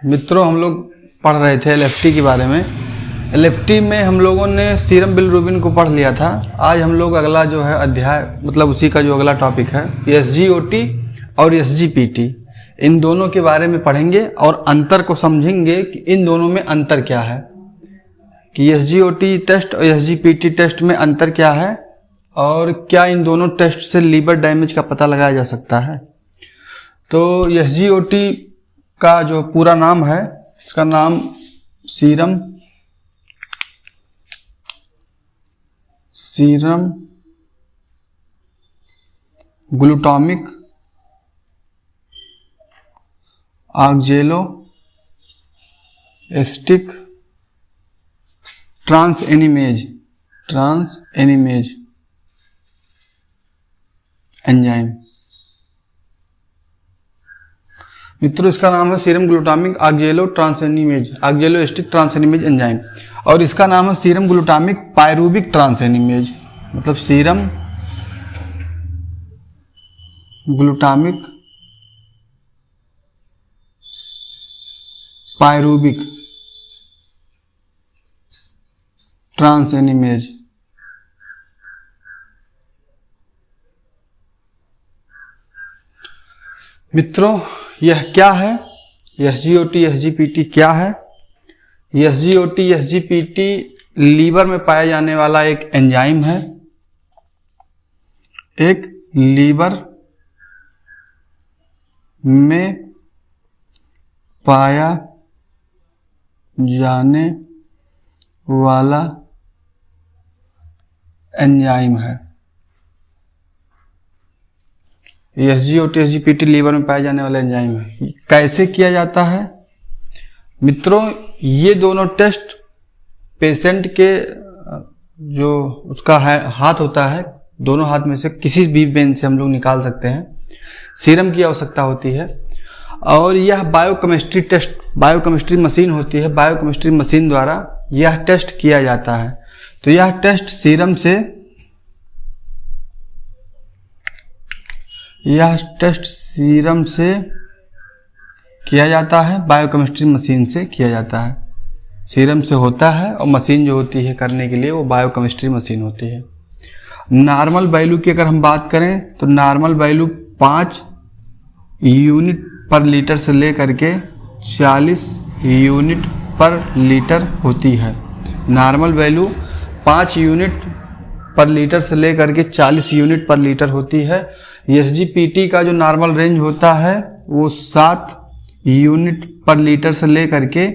मित्रों, हम लोग पढ़ रहे थे एलएफटी के बारे में। एलएफटी में हम लोगों ने सीरम बिलिरुबिन को पढ़ लिया था। आज हम लोग अगला जो है अध्याय, मतलब उसी का जो अगला टॉपिक है, एसजीओटी और एसजीपीटी, इन दोनों के बारे में पढ़ेंगे और अंतर को समझेंगे कि इन दोनों में अंतर क्या है, कि एसजीओटी टेस्ट और एसजीपीटी टेस्ट में अंतर क्या है और क्या इन दोनों टेस्ट से लीवर डैमेज का पता लगाया जा सकता है। तो एसजीओटी का जो पूरा नाम है, इसका नाम सीरम ग्लूटामिक ऑक्जेलोएसिटिक ट्रांसएनिमेज एंजाइम। मित्रों, इसका नाम है सीरम ग्लूटामिक ऑक्जेलोएसिटिक ट्रांसएनिमेज एंजाइम और इसका नाम है सीरम ग्लूटामिक पायरूबिक ट्रांसएनिमेज, मतलब सीरम ग्लूटामिक पायरूबिक ट्रांसएनिमेज। मित्रों, यह क्या है? एसजीओटी एसजीपीटी क्या है? एसजीओटी एसजीपीटी लीवर में पाया जाने वाला एक एंजाइम है, एक लीवर में पाया जाने वाला एंजाइम है। एसजीओटी एसजीपीटी लीवर में पाया जाने वाला एंजाइम है। कैसे किया जाता है? मित्रों, ये दोनों टेस्ट पेशेंट के जो उसका हाथ होता है, दोनों हाथ में से किसी भी वेन से हम लोग निकाल सकते हैं। सीरम की आवश्यकता होती है और यह बायोकेमिस्ट्री मशीन होती है। बायोकेमिस्ट्री मशीन द्वारा यह टेस्ट किया जाता है। तो यह टेस्ट सीरम से किया जाता है, बायोकेमिस्ट्री मशीन से किया जाता है। सीरम से होता है और मशीन जो होती है करने के लिए वो बायोकेमिस्ट्री मशीन होती है। नॉर्मल वैल्यू की अगर हम बात करें तो नॉर्मल वैल्यू 5 यूनिट पर लीटर से लेकर के 40 यूनिट पर लीटर होती है। नॉर्मल वैल्यू 5 यूनिट पर लीटर से लेकर के 40 यूनिट पर लीटर होती है। एसजीपीटी का जो नॉर्मल रेंज होता है वो 7 यूनिट पर लीटर से लेकर के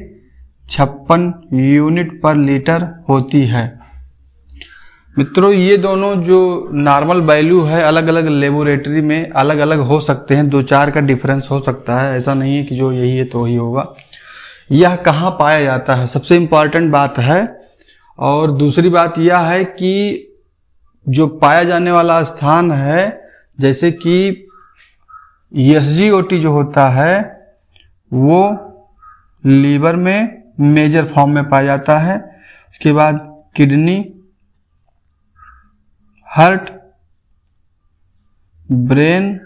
56 यूनिट पर लीटर होती है। मित्रों, ये दोनों जो नॉर्मल वैल्यू है अलग अलग लेबोरेटरी में अलग अलग हो सकते हैं, 2-4 का डिफरेंस हो सकता है। ऐसा नहीं है कि जो यही है तो वही होगा। यह कहाँ पाया जाता है, सबसे इम्पॉर्टेंट बात है। और दूसरी बात यह है कि जो पाया जाने वाला स्थान है, जैसे कि एसजीओटी जो होता है वो लीवर में मेजर फॉर्म में पाया जाता है। उसके बाद किडनी, हार्ट, ब्रेन,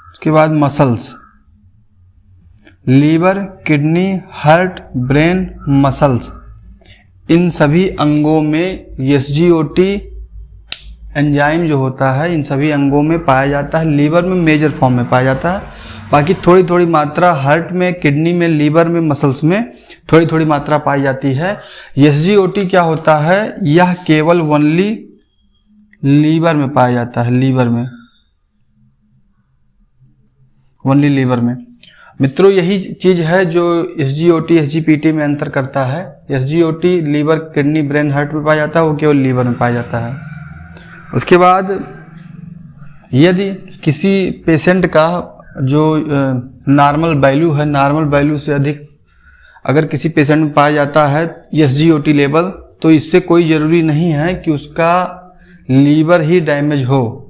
उसके बाद muscles. Liver, kidney, heart, brain, muscles, इन सभी अंगों में एसजीओटी एंजाइम जो होता है इन सभी अंगों में पाया जाता है। लीवर में मेजर फॉर्म में पाया जाता है, बाकी थोड़ी थोड़ी मात्रा हार्ट में, किडनी में, लीवर में, मसल्स में थोड़ी थोड़ी मात्रा पाई जाती है। एसजीओटी क्या होता है? यह केवल ओनली लीवर में पाया जाता है, लीवर में, ओनली लीवर में। मित्रों, यही चीज है जो एसजीओटी एसजीपीटी में अंतर करता है। SGOT liver, kidney, brain, heart में पाया जाता है, वो केवल लीवर में पाया जाता है। उसके बाद यदि किसी पेशेंट का जो नॉर्मल वैल्यू है, नॉर्मल वैल्यू से अधिक अगर किसी पेशेंट में पाया जाता है एसजीओटी लेवल, तो इससे कोई ज़रूरी नहीं है कि उसका लीवर ही डैमेज हो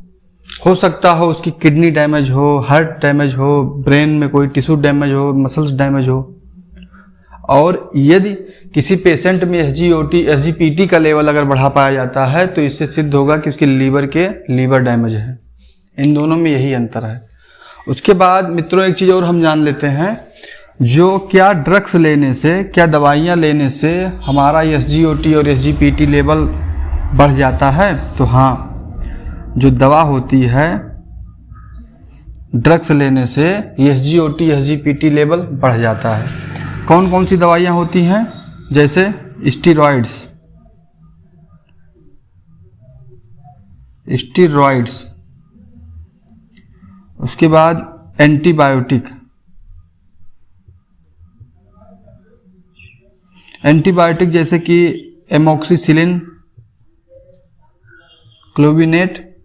सकता हो उसकी किडनी डैमेज हो, हार्ट डैमेज हो, ब्रेन में कोई टिश्यू डैमेज हो, मसल्स डैमेज हो। और यदि किसी पेशेंट में एसजीपीटी का लेवल अगर बढ़ा पाया जाता है तो इससे सिद्ध होगा कि उसके लीवर डैमेज है। इन दोनों में यही अंतर है। उसके बाद मित्रों एक चीज़ और हम जान लेते हैं, जो क्या ड्रग्स लेने से, क्या दवाइयाँ लेने से हमारा SGOT और SGPT लेवल बढ़ जाता है? तो हाँ, जो दवा होती है ड्रग्स लेने से SGOT SGPT लेवल बढ़ जाता है। कौन कौन सी दवाइयाँ होती हैं? जैसे स्टीरॉइड्स, उसके बाद एंटीबायोटिक जैसे कि एमोक्सिसिलिन, क्लोबिनेट।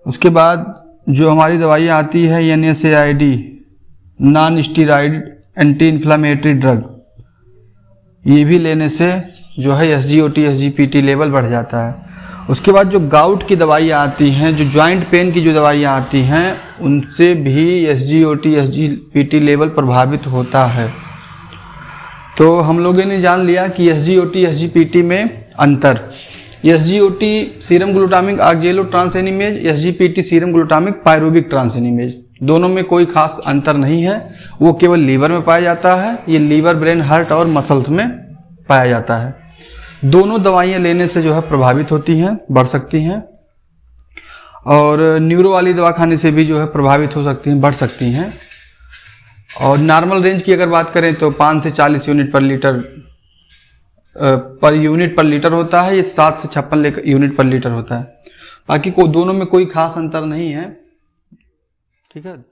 उसके बाद जो हमारी दवाइयाँ आती है NSAID, non steroid anti inflammatory drug, ये भी लेने से जो है SGOT SGPT लेवल बढ़ जाता है। उसके बाद जो गाउट की दवाइयाँ आती हैं, जो जॉइंट पेन की जो दवाइयाँ आती हैं, उनसे भी SGOT SGPT लेवल प्रभावित होता है। तो हम लोगों ने जान लिया कि SGOT SGPT में अंतर। SGOT serum glutamic oxaloacetic transaminase, SGPT serum glutamic pyruvic transaminase, दोनों में कोई खास अंतर नहीं है। वो केवल लीवर में पाया जाता है। ये लीवर, ब्रेन, हार्ट और मसल्स में पाया जाता है। दोनों दवाइयाँ लेने से जो है प्रभावित होती हैं, बढ़ सकती हैं, और न्यूरो वाली दवा खाने से भी जो है प्रभावित हो सकती हैं, बढ़ सकती हैं। और नॉर्मल रेंज की अगर बात करें तो 5 से 40 यूनिट पर लीटर होता है। ये 7 से 56 यूनिट पर लीटर होता है। बाकी दोनों में कोई खास अंतर नहीं है। ठीक है।